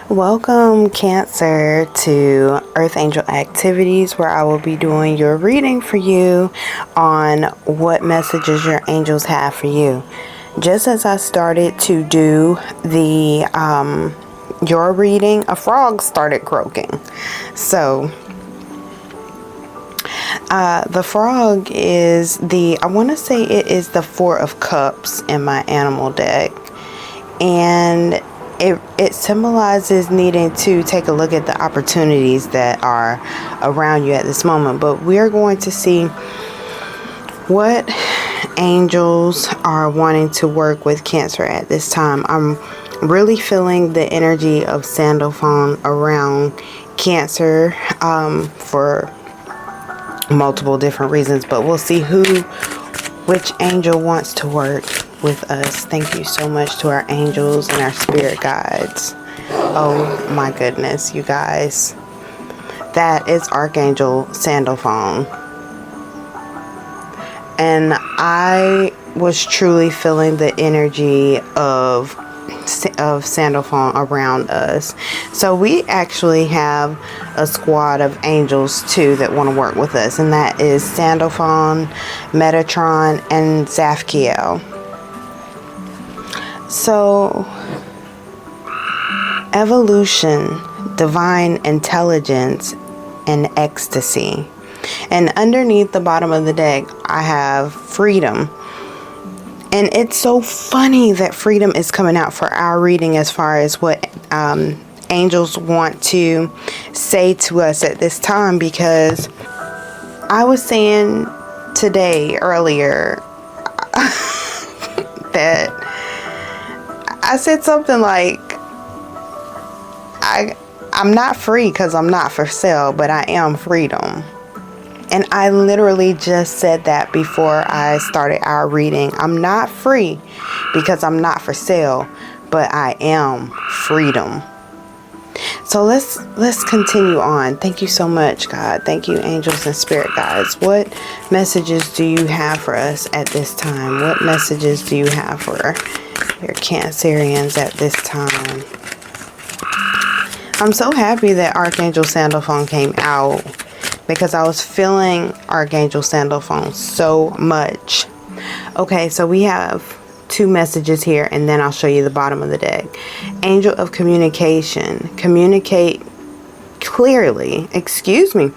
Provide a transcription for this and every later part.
Welcome, Cancer, to Earth Angel Activities, where I will be doing your reading for you on what messages your angels have for you. Just as I started to do the your reading, a frog started croaking. So the frog is I want to say it is the Four of Cups in my animal deck, and it symbolizes needing to take a look at the opportunities that are around you at this moment. But we're going to see what angels are wanting to work with Cancer at this time. I'm really feeling the energy of Sandalphon around Cancer for multiple different reasons, but we'll see which angel wants to work with us. Thank you so much to our angels and our spirit guides. Oh my goodness, you guys. That is Archangel Sandalphon. And I was truly feeling the energy of Sandalphon around us. So we actually have a squad of angels too that want to work with us, and that is Sandalphon, Metatron, and Zafkiel. So evolution, divine intelligence, and ecstasy. And underneath the bottom of the deck, I have freedom. And it's so funny that freedom is coming out for our reading as far as what angels want to say to us at this time, because I was saying earlier that I said something like, I'm not free because I'm not for sale, but I am freedom. And I literally just said that before I started our reading. I'm not free because I'm not for sale, but I am freedom. So let's continue on. Thank you so much, God. Thank you, angels and spirit guides. What messages do you have for us at this time? What messages do you have for your Cancerians at this time? I'm so happy that Archangel Sandalphon came out, because I was feeling Archangel Sandalphon so much. Okay, so we have two messages here, and then I'll show you the bottom of the deck. Angel of Communication. Communicate clearly. Excuse me.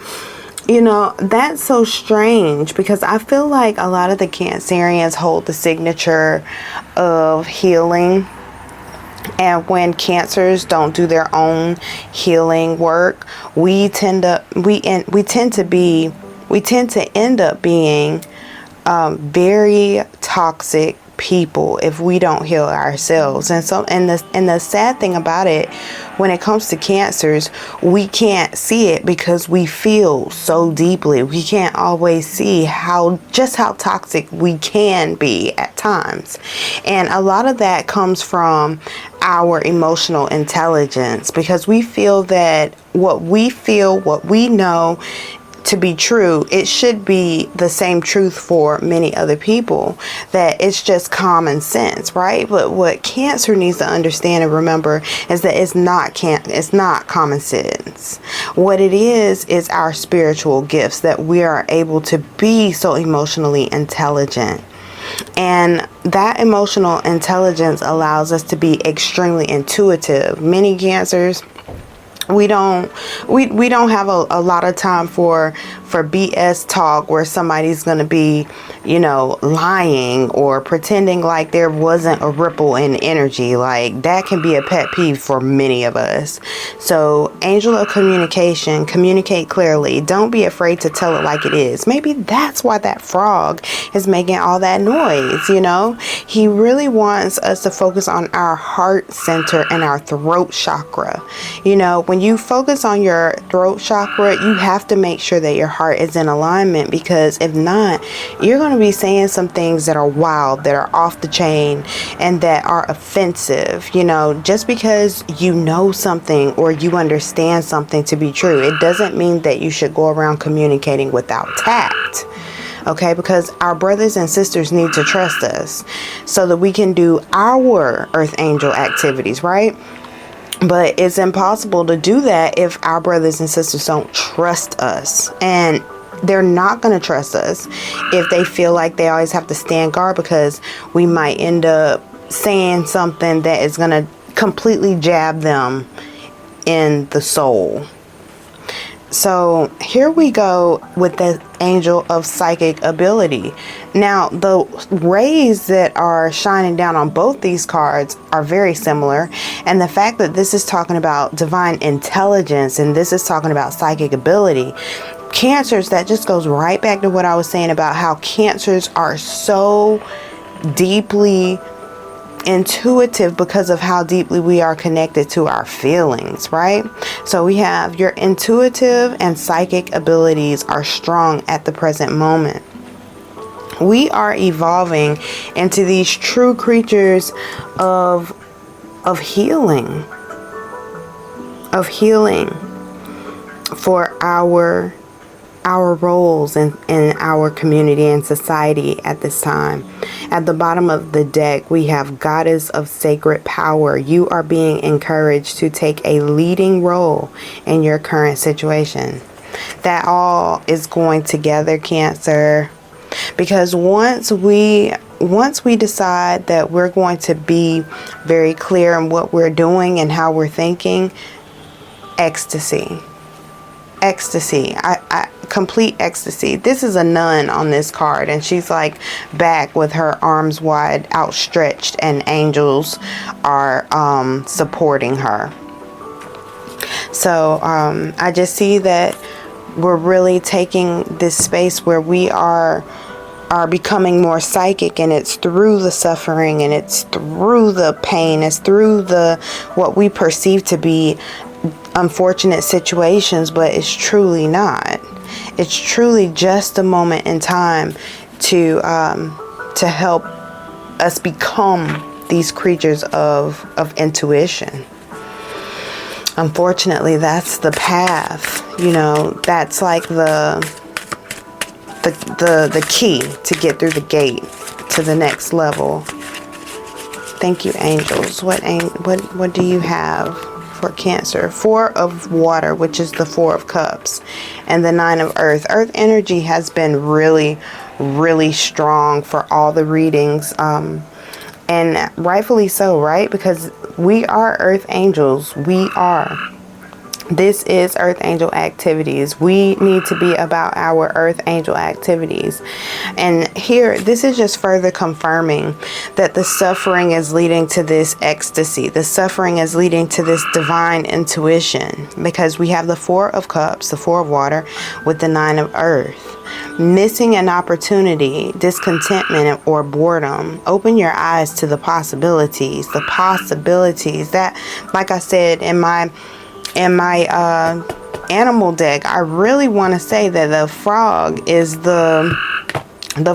You know, that's so strange, because I feel like a lot of the Cancerians hold the signature of healing. And when Cancers don't do their own healing work, we tend to end up being very toxic people if we don't heal ourselves. And the sad thing about it, when it comes to Cancers, we can't see it because we feel so deeply. We can't always see just how toxic we can be at times. And a lot of that comes from our emotional intelligence, because we feel that what we know to be true, it should be the same truth for many other people, that it's just common sense, right? But what Cancer needs to understand and remember is that it's not common sense. What it is our spiritual gifts, that we are able to be so emotionally intelligent. And that emotional intelligence allows us to be extremely intuitive. Many Cancers, we don't have a lot of time for BS talk where somebody's going to be, lying or pretending like there wasn't a ripple in energy. Like, that can be a pet peeve for many of us. So, Angel of Communication, communicate clearly. Don't be afraid to tell it like it is. Maybe that's why that frog is making all that noise, He really wants us to focus on our heart center and our throat chakra. When you focus on your throat chakra, you have to make sure that your heart is in alignment, because if not, you're going to be saying some things that are wild, that are off the chain, and that are offensive. Just because you know something or you understand something to be true, it doesn't mean that you should go around communicating without tact. Okay, because our brothers and sisters need to trust us so that we can do our Earth Angel activities, right? But it's impossible to do that if our brothers and sisters don't trust us. And they're not going to trust us if they feel like they always have to stand guard, because we might end up saying something that is going to completely jab them in the soul. So here we go with the angel of psychic ability. Now, the rays that are shining down on both these cards are very similar. And the fact that this is talking about divine intelligence and this is talking about psychic ability, Cancers, that just goes right back to what I was saying about how Cancers are so deeply intuitive because of how deeply we are connected to our feelings, right? So we have your intuitive and psychic abilities are strong at the present moment. We are evolving into these true creatures of healing, for our roles in our community and society at this time. At the bottom of the deck, we have Goddess of Sacred Power. You are being encouraged to take a leading role in your current situation. That all is going together, Cancer, because once we decide that we're going to be very clear in what we're doing and how we're thinking, ecstasy, complete ecstasy. This is a nun on this card, and she's like back with her arms wide outstretched, and angels are supporting her. So I just see that we're really taking this space where we are becoming more psychic, and it's through the suffering, and it's through the pain, it's through the what we perceive to be unfortunate situations, but it's truly not. It's truly just a moment in time to help us become these creatures of intuition. Unfortunately, that's the path. You know, that's like the key to get through the gate to the next level. Thank you, angels. What do you have for Cancer? 4 of Water, which is the 4 of Cups, and the 9 of Earth. Earth energy has been really, really strong for all the readings, and rightfully so, right? Because we are Earth angels. We are. This is Earth Angel activities. We need to be about our Earth Angel activities. And here, this is just further confirming that the suffering is leading to this ecstasy. The suffering is leading to this divine intuition, because we have the 4 of Cups, the 4 of Water, with the 9 of Earth. Missing an opportunity, discontentment, or boredom. Open your eyes to the possibilities. The possibilities that, like I said in my animal deck, I really want to say that the frog is the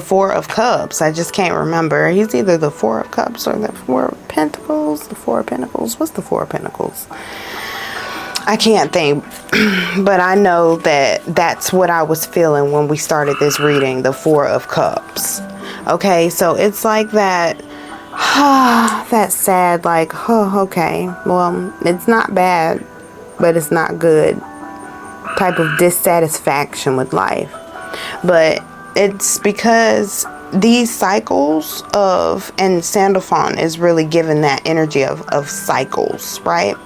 4 of Cups. I just can't remember. He's either the 4 of Cups or the 4 of Pentacles. The 4 of Pentacles. What's the 4 of Pentacles? I can't think, but I know that that's what I was feeling when we started this reading, the 4 of Cups. Okay, so it's like that, that sad, like, oh, okay, well, it's not bad, but it's not good type of dissatisfaction with life. But it's because these cycles of, and Sandalphon is really given that energy of cycles, right?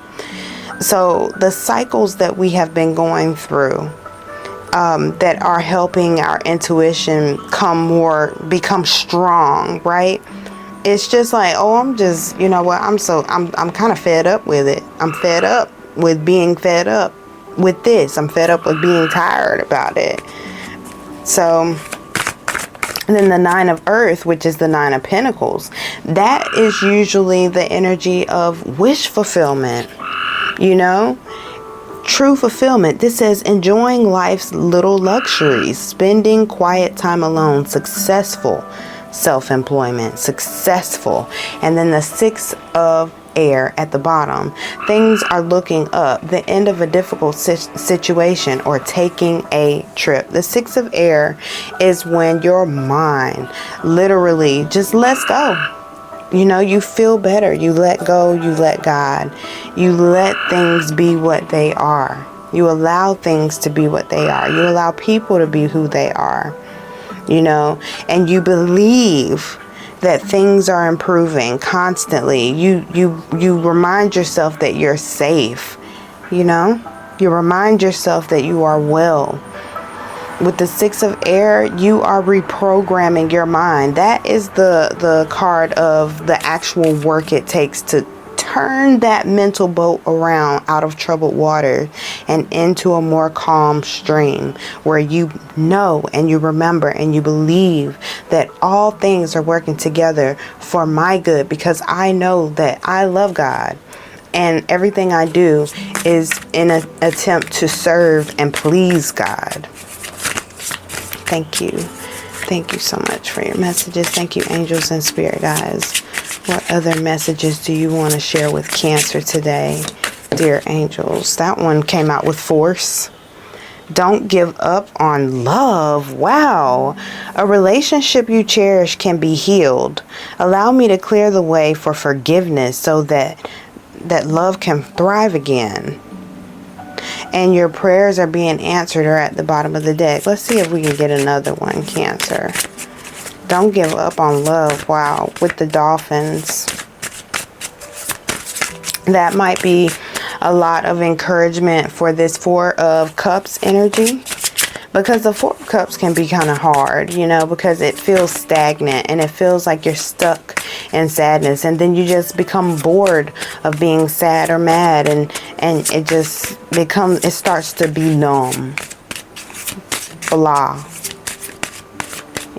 So the cycles that we have been going through, that are helping our intuition become strong, right? It's just like, oh, I'm just, you know what, I'm kind of fed up with it. I'm fed up with being fed up with this. I'm fed up with being tired about it. So, and then the 9 of Earth, which is the 9 of Pentacles, that is usually the energy of wish fulfillment, you know, true fulfillment. This says enjoying life's little luxuries, spending quiet time alone, successful self-employment, successful. And then the 6 of Air at the bottom. Things are looking up, the end of a difficult situation, or taking a trip. The 6 of Air is when your mind literally just lets go. You know, you feel better. You let go. You let God. You let things be what they are. You allow things to be what they are. You allow people to be who they are. You know, and you believe that things are improving constantly. You remind yourself that you're safe. You know, you remind yourself that you are well. With the Six of Air, you are reprogramming your mind. That is the card of the actual work it takes to turn that mental boat around out of troubled water and into a more calm stream where you know and you remember and you believe that all things are working together for my good, because I know that I love God. And everything I do is in an attempt to serve and please God. Thank you. Thank you so much for your messages. Thank you, angels and spirit guides. What other messages do you want to share with Cancer today, dear angels? That one came out with force. Don't give up on love. Wow. A relationship you cherish can be healed. Allow me to clear the way for forgiveness so that love can thrive again. And your prayers are being answered or at the bottom of the deck. Let's see if we can get another one, Cancer. Don't give up on love. Wow. With the dolphins. That might be a lot of encouragement for this Four of Cups energy. Because the Four of Cups can be kind of hard, you know, because it feels stagnant and it feels like you're stuck in sadness. And then you just become bored of being sad or mad, and it just becomes, it starts to be numb. Blah.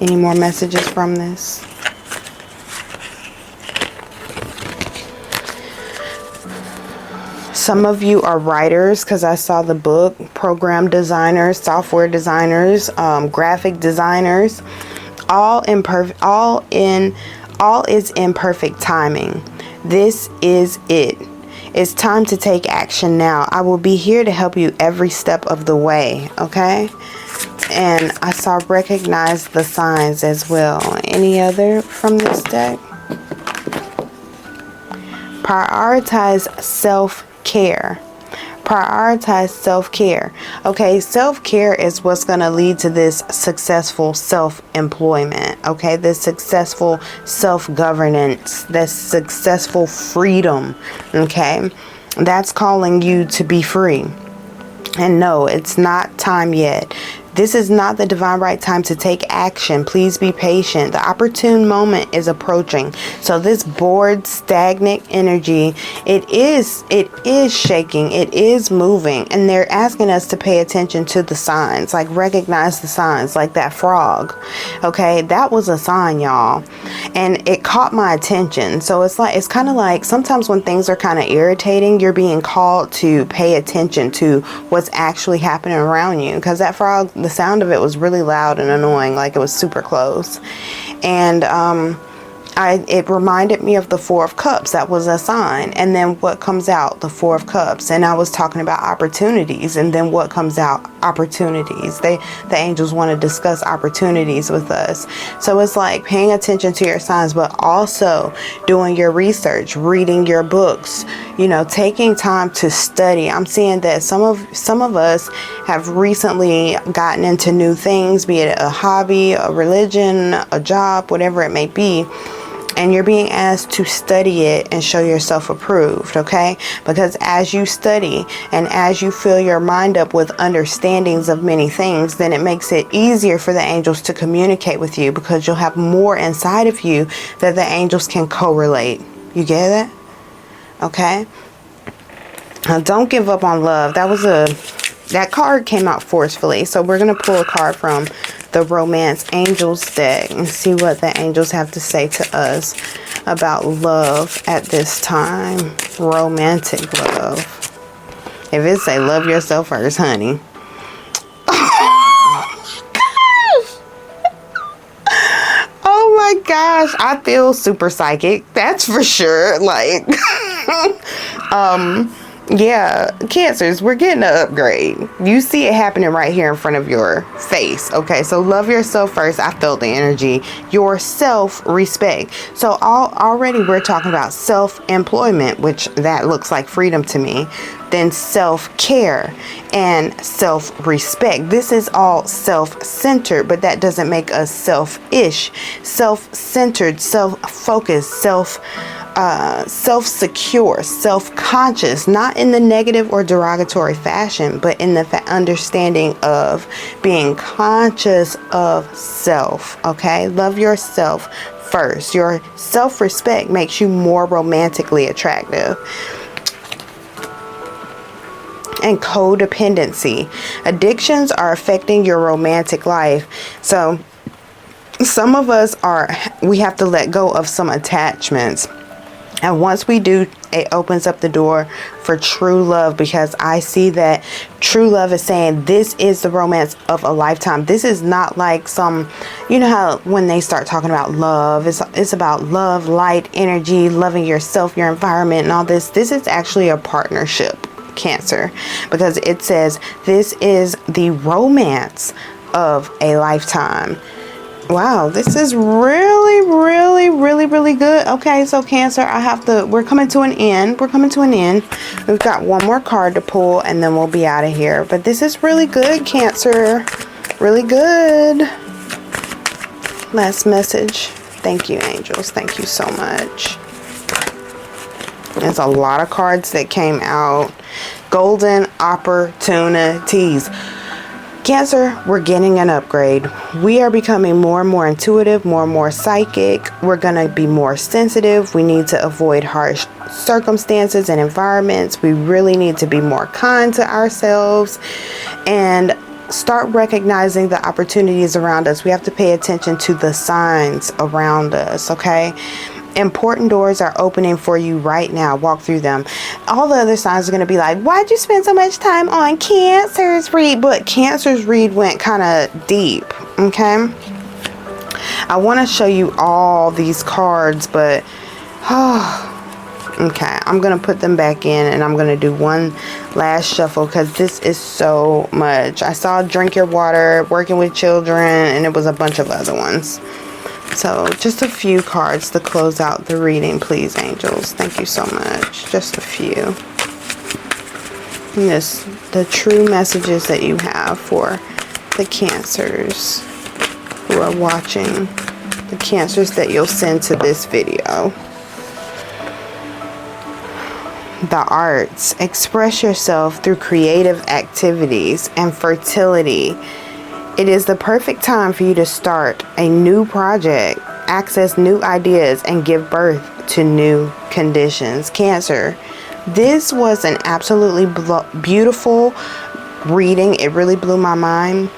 Any more messages from this? Some of you are writers, because I saw the book. Program designers, software designers, graphic designers. All is in perfect timing. This is it. It's time to take action now. I will be here to help you every step of the way. Okay. And I saw recognize the signs as well. Any other from this deck? Prioritize self-care. Prioritize self-care. Okay, self-care is what's going to lead to this successful self-employment. Okay, this successful self-governance, this successful freedom. Okay, that's calling you to be free. And no, it's not time yet. This is not the divine right time to take action. Please be patient. The opportune moment is approaching. So this bored, stagnant energy, it is shaking. It is moving. And they're asking us to pay attention to the signs. Like recognize the signs. Like that frog. Okay, that was a sign, y'all. And it caught my attention. So it's kind of like sometimes when things are kind of irritating, you're being called to pay attention to what's actually happening around you. Because that frog, the sound of it was really loud and annoying, like it was super close. And it reminded me of the Four of Cups. That was a sign. And then what comes out? The Four of Cups. And I was talking about opportunities. And then what comes out? Opportunities. The angels want to discuss opportunities with us. So it's like paying attention to your signs, but also doing your research, reading your books, you know, taking time to study. I'm seeing that some of us have recently gotten into new things, be it a hobby, a religion, a job, whatever it may be. And you're being asked to study it and show yourself approved, okay? Because as you study and as you fill your mind up with understandings of many things, then it makes it easier for the angels to communicate with you, because you'll have more inside of you that the angels can correlate. You get that? Okay? Now, don't give up on love. That card came out forcefully. So we're going to pull a card from the Romance Angels deck and see what the angels have to say to us about love at this time. Romantic love. If it say love yourself first, honey. Oh my gosh. I feel super psychic. That's for sure. Like, Yeah, Cancers, we're getting an upgrade. You see it happening right here in front of your face. Okay, so love yourself first. I felt the energy. Your self-respect. So already we're talking about self-employment, which that looks like freedom to me. Then self-care and self-respect. This is all self-centered, but that doesn't make us selfish. Self-centered, self-focused, self-secure, self-conscious, not in the negative or derogatory fashion, but in the understanding of being conscious of self. Okay, love yourself first. Your self-respect makes you more romantically attractive. And codependency. Addictions are affecting your romantic life. So some of us we have to let go of some attachments. And once we do, it opens up the door for true love, because I see that true love is saying this is the romance of a lifetime. This is not like some, you know how when they start talking about love, it's about love, light, energy, loving yourself, your environment, and all this. This is actually a partnership, Cancer, because it says this is the romance of a lifetime. Wow, this is really good. Okay, so Cancer, we're coming to an end. We've got one more card to pull and then we'll be out of here. But this is really good, Cancer. Really good. Last message. Thank you, angels. Thank you so much. There's a lot of cards that came out. Golden opportunities. Cancer, we're getting an upgrade. We are becoming more and more intuitive, more and more psychic. We're going to be more sensitive. We need to avoid harsh circumstances and environments. We really need to be more kind to ourselves and start recognizing the opportunities around us. We have to pay attention to the signs around us, okay? Important doors are opening for you right now. Walk through them. All the other signs are going to be like, why'd you spend so much time on Cancer's read? But Cancer's read went kind of deep, okay? I want to show you all these cards, but okay, I'm going to put them back in and I'm going to do one last shuffle because this is so much. I saw Drink Your Water, Working with Children, and it was a bunch of other ones. So just a few cards to close out the reading, please, angels. Thank you so much. Just a few. And the true messages that you have for the Cancers who are watching, the Cancers that you'll send to this video. The arts. Express yourself through creative activities and fertility. It is the perfect time for you to start a new project, access new ideas, and give birth to new conditions. Cancer, this was an absolutely beautiful reading. It really blew my mind.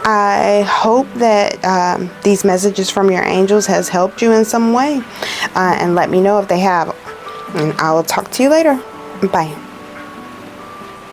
I hope that these messages from your angels has helped you in some way. And let me know if they have. And I will talk to you later. Bye.